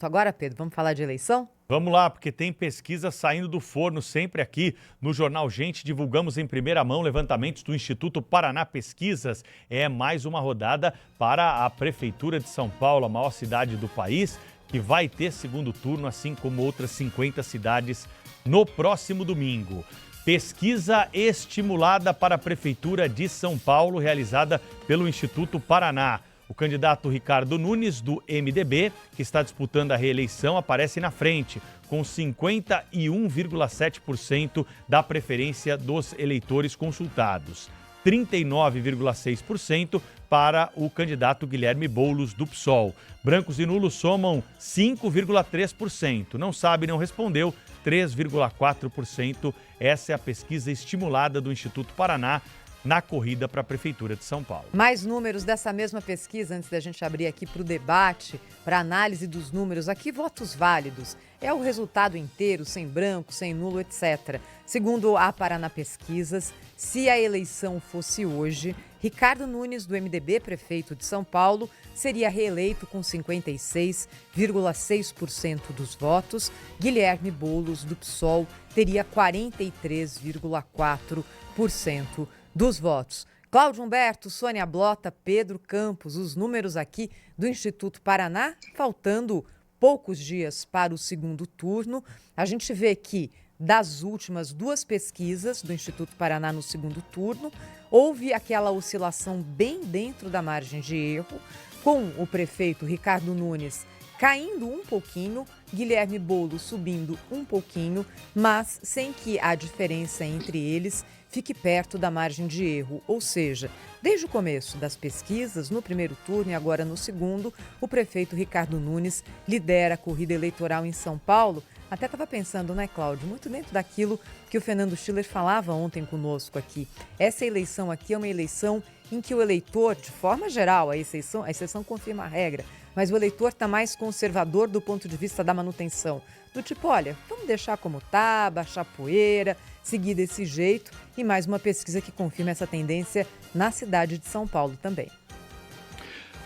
Agora, Pedro, vamos falar de eleição? Vamos lá, porque tem pesquisa saindo do forno sempre aqui no Jornal Gente. Divulgamos em primeira mão levantamentos do Instituto Paraná Pesquisas. É mais uma rodada para a Prefeitura de São Paulo, a maior cidade do país, que vai ter segundo turno, assim como outras 50 cidades, no próximo domingo. Pesquisa estimulada para a Prefeitura de São Paulo, realizada pelo Instituto Paraná. O candidato Ricardo Nunes, do MDB, que está disputando a reeleição, aparece na frente, com 51,7% da preferência dos eleitores consultados. 39,6% para o candidato Guilherme Boulos, do PSOL. Brancos e nulos somam 5,3%. Não sabe, não respondeu, 3,4%. Essa é a pesquisa estimulada do Instituto Paraná na corrida para a Prefeitura de São Paulo. Mais números dessa mesma pesquisa, antes da gente abrir aqui para o debate, para análise dos números. Aqui, votos válidos. É o resultado inteiro, sem branco, sem nulo, etc. Segundo a Paraná Pesquisas, se a eleição fosse hoje, Ricardo Nunes, do MDB, prefeito de São Paulo, seria reeleito com 56,6% dos votos. Guilherme Boulos, do PSOL, teria 43,4% dos votos. Cláudio Humberto, Sônia Blota, Pedro Campos, os números aqui do Instituto Paraná, faltando poucos dias para o segundo turno. A gente vê que das últimas duas pesquisas do Instituto Paraná no segundo turno, houve aquela oscilação bem dentro da margem de erro, com o prefeito Ricardo Nunes caindo um pouquinho, Guilherme Boulos subindo um pouquinho, mas sem que a diferença entre eles fique perto da margem de erro. Ou seja, desde o começo das pesquisas, no primeiro turno e agora no segundo, o prefeito Ricardo Nunes lidera a corrida eleitoral em São Paulo. Até estava pensando, né, Cláudio, muito dentro daquilo que o Fernando Schiller falava ontem conosco aqui. Essa eleição aqui é uma eleição em que o eleitor, de forma geral, a exceção confirma a regra, mas o eleitor está mais conservador do ponto de vista da manutenção. Do tipo, olha, vamos deixar como tá, baixar poeira, seguir desse jeito. E mais uma pesquisa que confirma essa tendência na cidade de São Paulo também.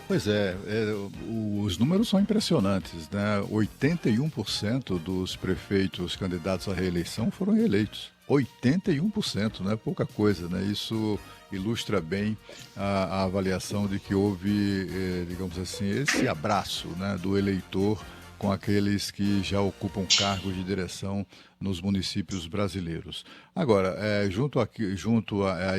Pois é, os números são impressionantes, né? 81% dos prefeitos candidatos à reeleição foram reeleitos. 81%, não é pouca coisa, né? Isso ilustra bem a avaliação de que houve, digamos assim, esse abraço, né, do eleitor com aqueles que já ocupam cargos de direção nos municípios brasileiros. Agora, junto a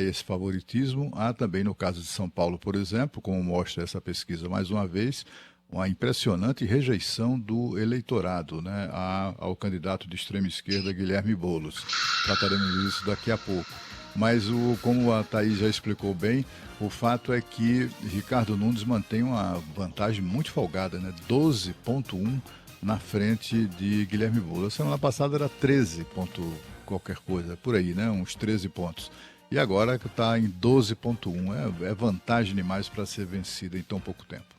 esse favoritismo, há também, no caso de São Paulo, por exemplo, como mostra essa pesquisa mais uma vez, uma impressionante rejeição do eleitorado, né, ao candidato de extrema esquerda, Guilherme Boulos. Trataremos disso daqui a pouco. Mas, como a Thaís já explicou bem, o fato é que Ricardo Nunes mantém uma vantagem muito folgada, né? 12,1 na frente de Guilherme Boulos. A semana passada era 13 ponto qualquer coisa, por aí, né? Uns 13 pontos. E agora está em 12,1. É vantagem demais para ser vencida em tão pouco tempo.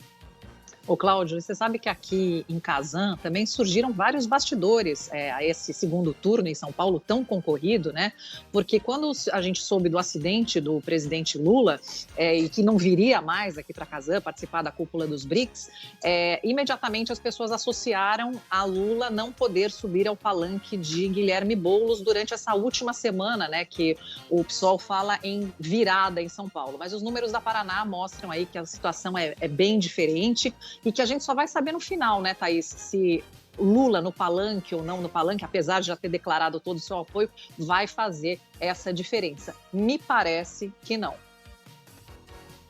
Ô Cláudio, você sabe que aqui em Kazan também surgiram vários bastidores a esse segundo turno em São Paulo tão concorrido, né? Porque quando a gente soube do acidente do presidente Lula e que não viria mais aqui para Kazan participar da cúpula dos BRICS, imediatamente as pessoas associaram a Lula não poder subir ao palanque de Guilherme Boulos durante essa última semana, né? Que o PSOL fala em virada em São Paulo. Mas os números da Paraná mostram aí que a situação é bem diferente. E que a gente só vai saber no final, né, Thaís, se Lula no palanque ou não no palanque, apesar de já ter declarado todo o seu apoio, vai fazer essa diferença. Me parece que não.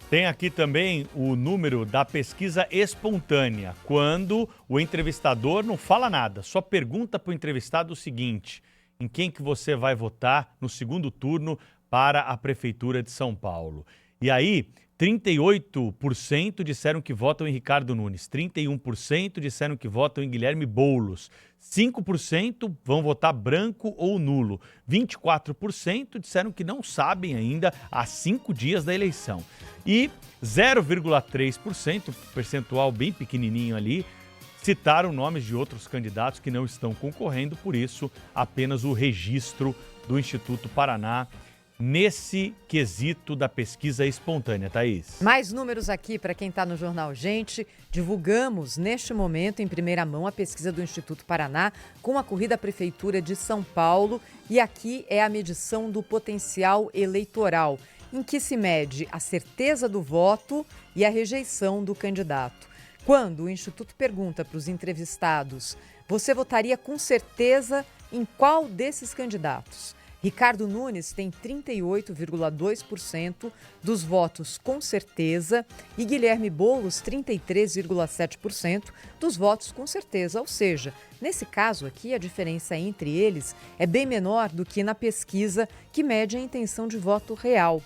Tem aqui também o número da pesquisa espontânea, quando o entrevistador não fala nada, só pergunta para o entrevistado o seguinte: em quem que você vai votar no segundo turno para a Prefeitura de São Paulo? E aí, 38% disseram que votam em Ricardo Nunes, 31% disseram que votam em Guilherme Boulos, 5% vão votar branco ou nulo, 24% disseram que não sabem ainda há 5 dias da eleição. E 0,3%, percentual bem pequenininho ali, citaram nomes de outros candidatos que não estão concorrendo, por isso apenas o registro do Instituto Paraná nesse quesito da pesquisa espontânea, Thaís? Mais números aqui para quem está no Jornal Gente. Divulgamos neste momento, em primeira mão, a pesquisa do Instituto Paraná com a corrida à Prefeitura de São Paulo. E aqui é a medição do potencial eleitoral, em que se mede a certeza do voto e a rejeição do candidato. Quando o Instituto pergunta para os entrevistados, você votaria com certeza em qual desses candidatos? Ricardo Nunes tem 38,2% dos votos com certeza e Guilherme Boulos 33,7% dos votos com certeza. Ou seja, nesse caso aqui, a diferença entre eles é bem menor do que na pesquisa que mede a intenção de voto real.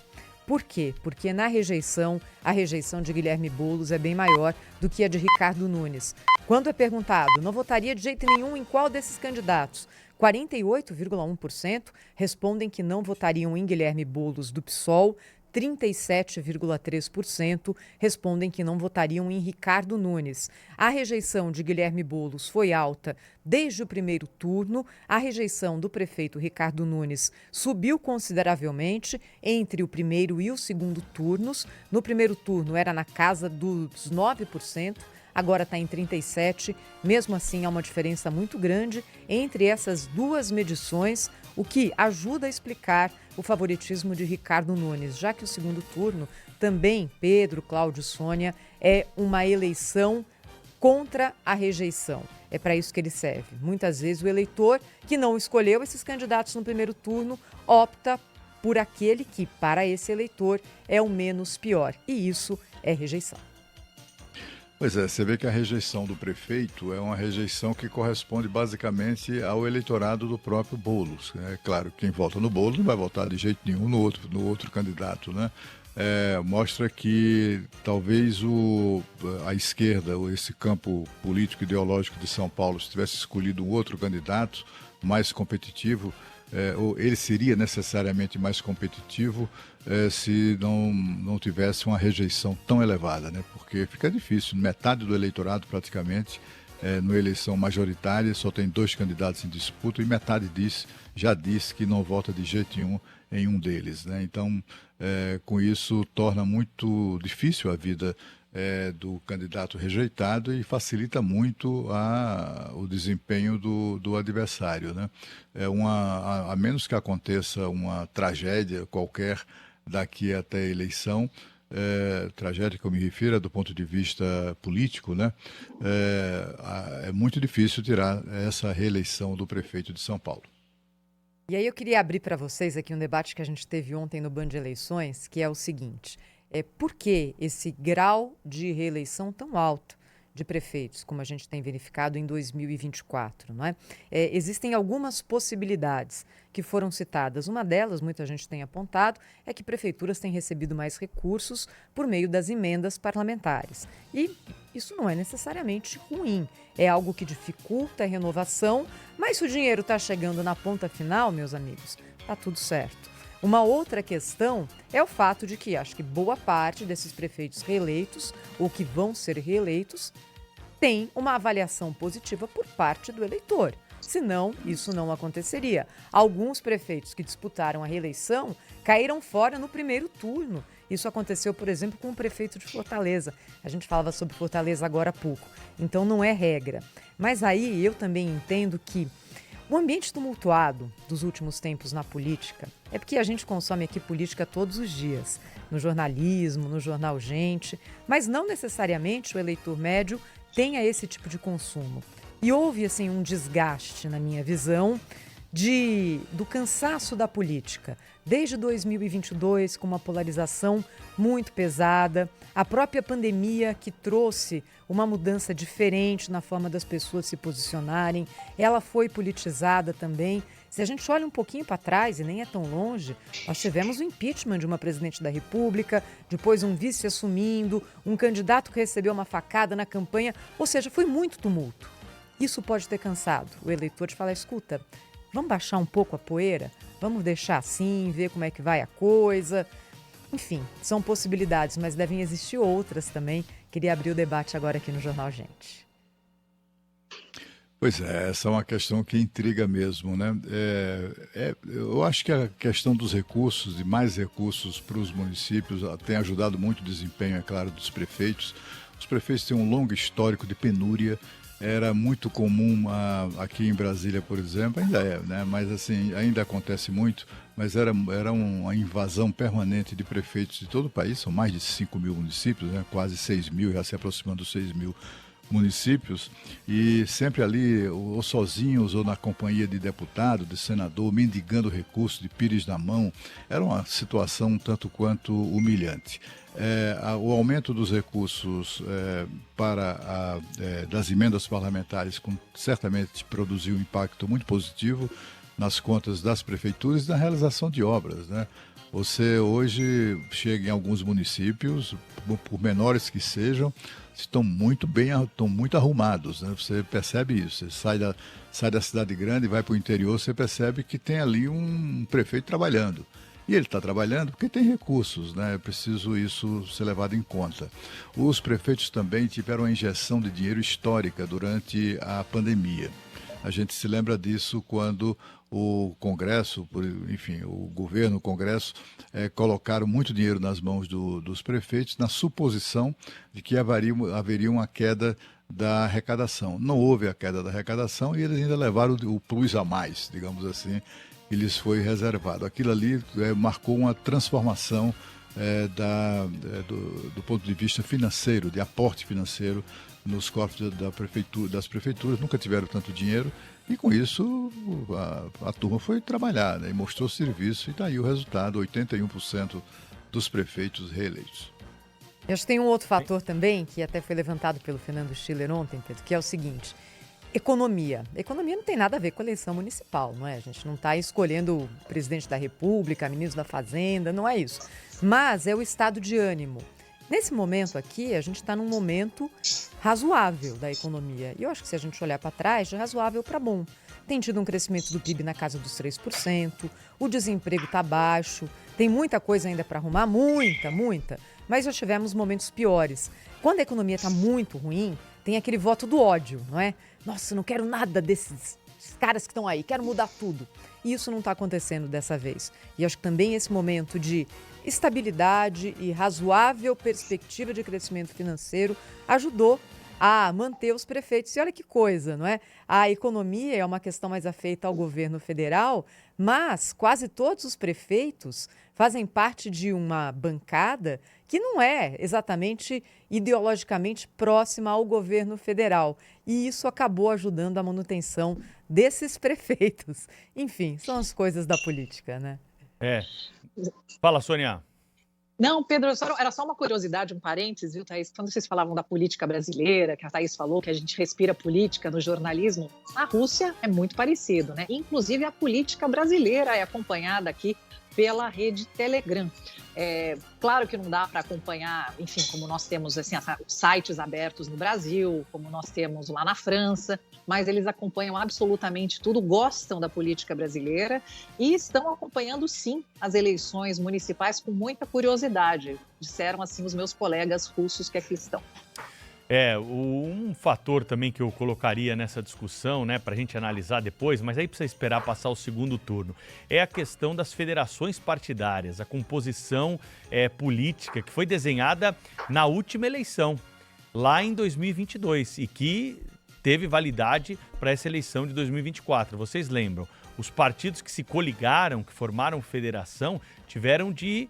Por quê? Porque na rejeição, a rejeição de Guilherme Boulos é bem maior do que a de Ricardo Nunes. Quando é perguntado, não votaria de jeito nenhum em qual desses candidatos? 48,1% respondem que não votariam em Guilherme Boulos do PSOL, 37,3% respondem que não votariam em Ricardo Nunes. A rejeição de Guilherme Boulos foi alta desde o primeiro turno. A rejeição do prefeito Ricardo Nunes subiu consideravelmente entre o primeiro e o segundo turnos. No primeiro turno era na casa dos 9%. Agora está em 37%. Mesmo assim, há uma diferença muito grande entre essas duas medições, o que ajuda a explicar o favoritismo de Ricardo Nunes, já que o segundo turno também, Pedro, Cláudio, Sônia, é uma eleição contra a rejeição. É para isso que ele serve. Muitas vezes o eleitor que não escolheu esses candidatos no primeiro turno opta por aquele que, para esse eleitor, é o menos pior. E isso é rejeição. Pois é, você vê que a rejeição do prefeito é uma rejeição que corresponde basicamente ao eleitorado do próprio Boulos. É claro, quem vota no Boulos não vai votar de jeito nenhum no outro candidato, né? Mostra que talvez a esquerda, ou esse campo político ideológico de São Paulo, se tivesse escolhido um outro candidato mais competitivo, ou ele seria necessariamente mais competitivo se não tivesse uma rejeição tão elevada, né? Porque fica difícil, metade do eleitorado praticamente, numa eleição majoritária, só tem 2 candidatos em disputa e metade já disse que não vota de jeito nenhum em um deles, né? Então, com isso, torna muito difícil a vida do candidato rejeitado e facilita muito o desempenho do adversário, né? A menos que aconteça uma tragédia qualquer daqui até a eleição, tragédia que eu me refiro é do ponto de vista político, né? É muito difícil tirar essa reeleição do prefeito de São Paulo. E aí eu queria abrir para vocês aqui um debate que a gente teve ontem no Band de Eleições, que é o seguinte: por que esse grau de reeleição tão alto de prefeitos, como a gente tem verificado em 2024, não é? Existem algumas possibilidades que foram citadas. Uma delas, muita gente tem apontado, é que prefeituras têm recebido mais recursos por meio das emendas parlamentares. E isso não é necessariamente ruim, é algo que dificulta a renovação, mas se o dinheiro está chegando na ponta final, meus amigos, está tudo certo. Uma outra questão é o fato de que acho que boa parte desses prefeitos reeleitos, ou que vão ser reeleitos, tem uma avaliação positiva por parte do eleitor. Senão, isso não aconteceria. Alguns prefeitos que disputaram a reeleição caíram fora no primeiro turno. Isso aconteceu, por exemplo, com o prefeito de Fortaleza. A gente falava sobre Fortaleza agora há pouco. Então, não é regra. Mas aí eu também entendo que o ambiente tumultuado dos últimos tempos na política é porque a gente consome aqui política todos os dias, no jornalismo, no Jornal Gente, mas não necessariamente o eleitor médio tenha esse tipo de consumo. E houve assim um desgaste, na minha visão, do cansaço da política. Desde 2022, com uma polarização muito pesada, a própria pandemia que trouxe uma mudança diferente na forma das pessoas se posicionarem, ela foi politizada também. Se a gente olha um pouquinho para trás, e nem é tão longe, nós tivemos o impeachment de uma presidente da República, depois um vice assumindo, um candidato que recebeu uma facada na campanha, ou seja, foi muito tumulto. Isso pode ter cansado o eleitor de falar, escuta, vamos baixar um pouco a poeira? Vamos deixar assim, ver como é que vai a coisa? Enfim, são possibilidades, mas devem existir outras também. Queria abrir o debate agora aqui no Jornal Gente. Pois é, essa é uma questão que intriga mesmo, né? Eu acho que a questão dos recursos e mais recursos para os municípios tem ajudado muito o desempenho, é claro, dos prefeitos. Os prefeitos têm um longo histórico de penúria. Era muito comum aqui em Brasília, por exemplo, ainda é, né? Mas assim, ainda acontece muito, mas era uma invasão permanente de prefeitos de todo o país, são mais de 5 mil municípios, né? Quase 6 mil, já se aproximando dos 6 mil municípios, e sempre ali, ou sozinhos, ou na companhia de deputado, de senador, mendigando recursos de pires na mão. Era uma situação um tanto quanto humilhante. O aumento dos recursos das emendas parlamentares certamente produziu um impacto muito positivo nas contas das prefeituras e na realização de obras, né? Você hoje chega em alguns municípios, por menores que sejam, estão muito arrumados, né? Você percebe isso. Você sai da cidade grande e vai para o interior, você percebe que tem ali um prefeito trabalhando. E ele está trabalhando porque tem recursos, né? É preciso isso ser levado em conta. Os prefeitos também tiveram uma injeção de dinheiro histórica durante a pandemia. A gente se lembra disso quando o Congresso, enfim, o governo, o Congresso, colocaram muito dinheiro nas mãos dos prefeitos na suposição de que haveria uma queda da arrecadação. Não houve a queda da arrecadação e eles ainda levaram o plus a mais, digamos assim, que lhes foi reservado. Aquilo ali marcou uma transformação do ponto de vista financeiro, de aporte financeiro nos cofres das prefeituras. Nunca tiveram tanto dinheiro e com isso a turma foi trabalhar, né, e mostrou serviço e está aí o resultado, 81% dos prefeitos reeleitos. Eu acho que tem um outro fator também, que até foi levantado pelo Fernando Schiller ontem, Pedro, que é o seguinte: economia. Economia não tem nada a ver com a eleição municipal, não é? A gente não está escolhendo o presidente da República, ministro da Fazenda, não é isso. Mas é o estado de ânimo. Nesse momento aqui, a gente está num momento razoável da economia. E eu acho que se a gente olhar para trás, é razoável para bom. Tem tido um crescimento do PIB na casa dos 3%, o desemprego está baixo, tem muita coisa ainda para arrumar, muita, mas já tivemos momentos piores. Quando a economia está muito ruim, tem aquele voto do ódio, não é? Nossa, não quero nada desses caras que estão aí, quero mudar tudo. E isso não está acontecendo dessa vez. E acho que também esse momento de estabilidade e razoável perspectiva de crescimento financeiro ajudou a manter os prefeitos. E olha que coisa, não é? A economia é uma questão mais afeita ao governo federal, mas quase todos os prefeitos fazem parte de uma bancada que não é exatamente ideologicamente próxima ao governo federal. E isso acabou ajudando a manutenção desses prefeitos. Enfim, são as coisas da política, né? Fala, Sônia. Não, Pedro, era só uma curiosidade, um parênteses, viu, Thaís? Quando vocês falavam da política brasileira, que a Thaís falou que a gente respira política no jornalismo, na Rússia é muito parecido, né? Inclusive a política brasileira é acompanhada aqui pela rede Telegram. Claro que não dá para acompanhar, enfim, como nós temos assim, sites abertos no Brasil, como nós temos lá na França, mas eles acompanham absolutamente tudo, gostam da política brasileira e estão acompanhando, sim, as eleições municipais com muita curiosidade, disseram assim os meus colegas russos que aqui estão. Um fator também que eu colocaria nessa discussão, né, para a gente analisar depois, mas aí precisa esperar passar o segundo turno, é a questão das federações partidárias, a composição política que foi desenhada na última eleição, lá em 2022, e que teve validade para essa eleição de 2024. Vocês lembram? Os partidos que se coligaram, que formaram federação, tiveram de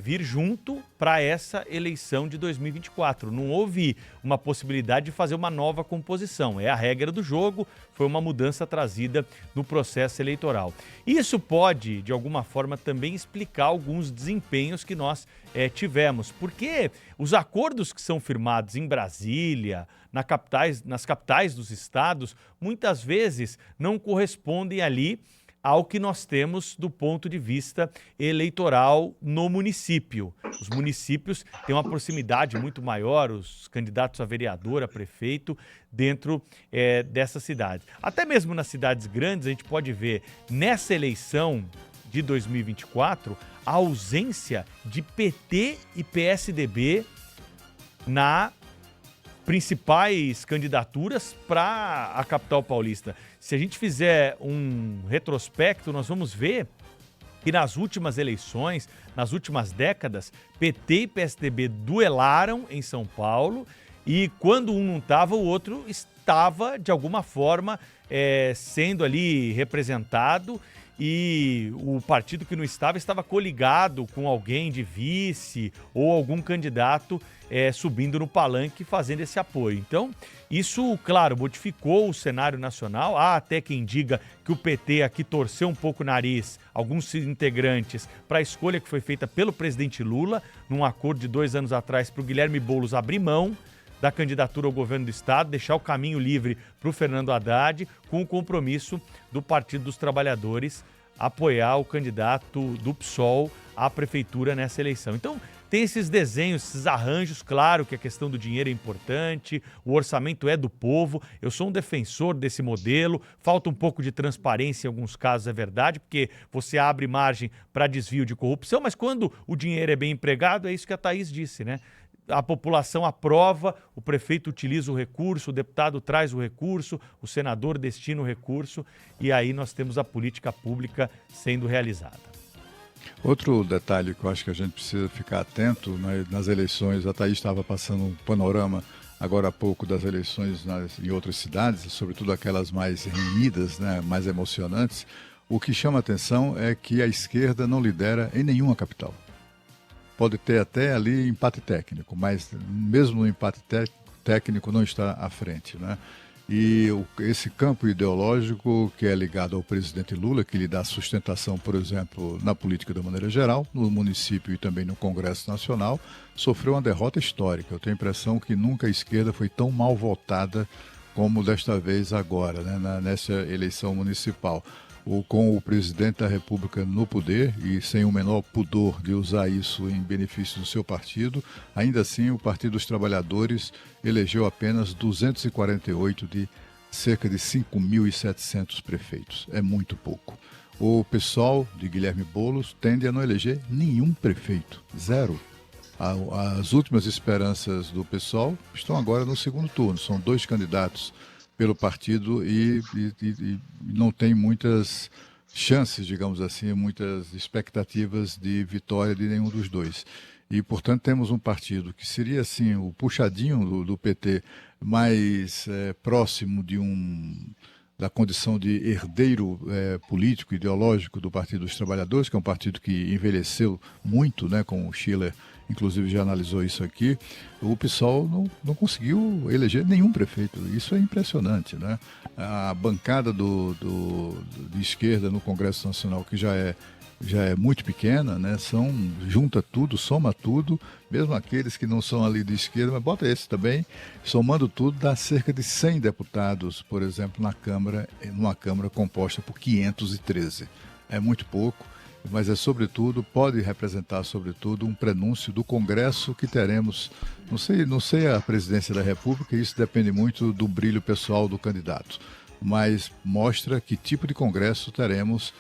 vir junto para essa eleição de 2024. Não houve uma possibilidade de fazer uma nova composição. É a regra do jogo, foi uma mudança trazida no processo eleitoral. Isso pode, de alguma forma, também explicar alguns desempenhos que nós tivemos, porque os acordos que são firmados em Brasília, nas capitais dos estados, muitas vezes não correspondem ali ao que nós temos do ponto de vista eleitoral no município. Os municípios têm uma proximidade muito maior, os candidatos a vereador, a prefeito, dentro dessa cidade. Até mesmo nas cidades grandes, a gente pode ver nessa eleição de 2024 a ausência de PT e PSDB na principais candidaturas para a capital paulista. Se a gente fizer um retrospecto, nós vamos ver que nas últimas eleições, nas últimas décadas, PT e PSDB duelaram em São Paulo e quando um não estava, o outro estava, de alguma forma, sendo ali representado e o partido que não estava coligado com alguém de vice ou algum candidato subindo no palanque fazendo esse apoio. Então, isso, claro, modificou o cenário nacional. Há até quem diga que o PT aqui torceu um pouco o nariz, alguns integrantes, para a escolha que foi feita pelo presidente Lula, num acordo de 2 anos atrás, para o Guilherme Boulos abrir mão da candidatura ao governo do estado, deixar o caminho livre para o Fernando Haddad, com o compromisso do Partido dos Trabalhadores apoiar o candidato do PSOL à prefeitura nessa eleição. Então, tem esses desenhos, esses arranjos, claro que a questão do dinheiro é importante, o orçamento é do povo, eu sou um defensor desse modelo, falta um pouco de transparência em alguns casos, é verdade, porque você abre margem para desvio de corrupção, mas quando o dinheiro é bem empregado, é isso que a Thaís disse, né? A população aprova, o prefeito utiliza o recurso, o deputado traz o recurso, o senador destina o recurso e aí nós temos a política pública sendo realizada. Outro detalhe que eu acho que a gente precisa ficar atento, né, nas eleições, a Thaís estava passando um panorama agora há pouco das eleições em outras cidades, sobretudo aquelas mais renhidas, né, mais emocionantes. O que chama atenção é que a esquerda não lidera em nenhuma capital. Pode ter até ali empate técnico, mas mesmo no empate técnico não está à frente, né? E esse campo ideológico que é ligado ao presidente Lula, que lhe dá sustentação, por exemplo, na política da maneira geral, no município e também no Congresso Nacional, sofreu uma derrota histórica. Eu tenho a impressão que nunca a esquerda foi tão mal votada como desta vez agora, né, nessa eleição municipal. Com o presidente da República no poder e sem o menor pudor de usar isso em benefício do seu partido, ainda assim o Partido dos Trabalhadores elegeu apenas 248 de cerca de 5.700 prefeitos. É muito pouco. O PSOL de Guilherme Boulos tende a não eleger nenhum prefeito, zero. As últimas esperanças do PSOL estão agora no segundo turno, são 2 candidatos pelo partido e não tem muitas chances, digamos assim, muitas expectativas de vitória de nenhum dos dois. E, portanto, temos um partido que seria, assim, o puxadinho do PT mais próximo da condição de herdeiro político, ideológico do Partido dos Trabalhadores, que é um partido que envelheceu muito, né, com o Schiller, inclusive já analisou isso aqui. O PSOL não conseguiu eleger nenhum prefeito. Isso é impressionante, né? A bancada de esquerda no Congresso Nacional, que já é muito pequena, né? Junta tudo, soma tudo, mesmo aqueles que não são ali de esquerda, mas bota esse também, somando tudo, dá cerca de 100 deputados, por exemplo, numa Câmara composta por 513. É muito pouco, mas pode representar, sobretudo, um prenúncio do Congresso que teremos, não sei a presidência da República, isso depende muito do brilho pessoal do candidato, mas mostra que tipo de Congresso teremos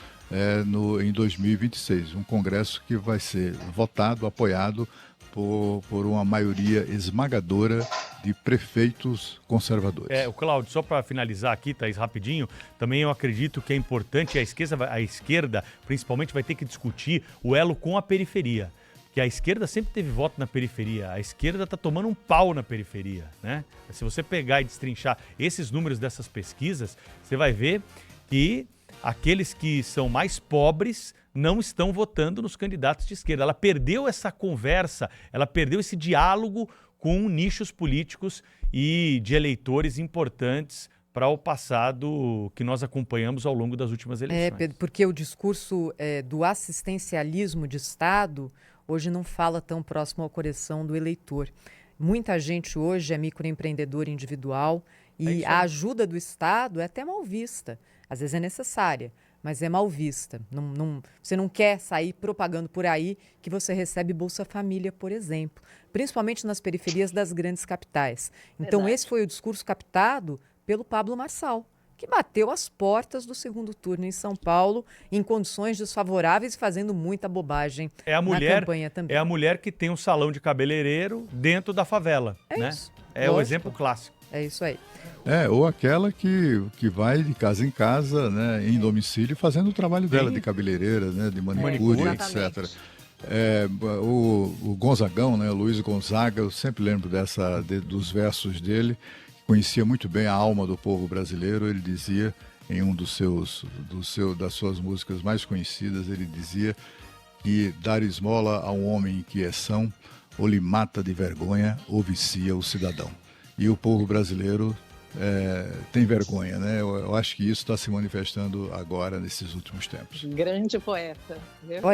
em 2026, um Congresso que vai ser votado, apoiado por uma maioria esmagadora de prefeitos conservadores. O Cláudio, só para finalizar aqui, Thaís, rapidinho, também eu acredito que é importante, a esquerda principalmente vai ter que discutir o elo com a periferia, que a esquerda sempre teve voto na periferia, a esquerda está tomando um pau na periferia, né? Se você pegar e destrinchar esses números dessas pesquisas, você vai ver que aqueles que são mais pobres não estão votando nos candidatos de esquerda. Ela perdeu essa conversa, ela perdeu esse diálogo com nichos políticos e de eleitores importantes para o passado que nós acompanhamos ao longo das últimas eleições. Pedro, porque o discurso do assistencialismo de Estado hoje não fala tão próximo ao coração do eleitor. Muita gente hoje é microempreendedor individual e a ajuda do Estado é até mal vista. Às vezes é necessária, mas é mal vista. Você não quer sair propagando por aí que você recebe Bolsa Família, por exemplo, principalmente nas periferias das grandes capitais. Então, Verdade. Esse foi o discurso captado pelo Pablo Marçal, que bateu as portas do segundo turno em São Paulo, em condições desfavoráveis, fazendo muita bobagem na campanha também. É a mulher que tem um salão de cabeleireiro dentro da favela, né? Isso. É o Lógico. exemplo clássico. É isso aí. Ou aquela que vai de casa em casa, né, em domicílio, fazendo o trabalho dela Sim. de cabeleireira, né, de manicure, Exatamente. etc. O Gonzagão, né, o Luiz Gonzaga, eu sempre lembro dos versos dele, conhecia muito bem a alma do povo brasileiro. Ele dizia, em um das suas músicas mais conhecidas, ele dizia que dar esmola a um homem que é são, ou lhe mata de vergonha, ou vicia o cidadão. E o povo brasileiro tem vergonha, né? Eu acho que isso está se manifestando agora, nesses últimos tempos. Grande poeta. Viu?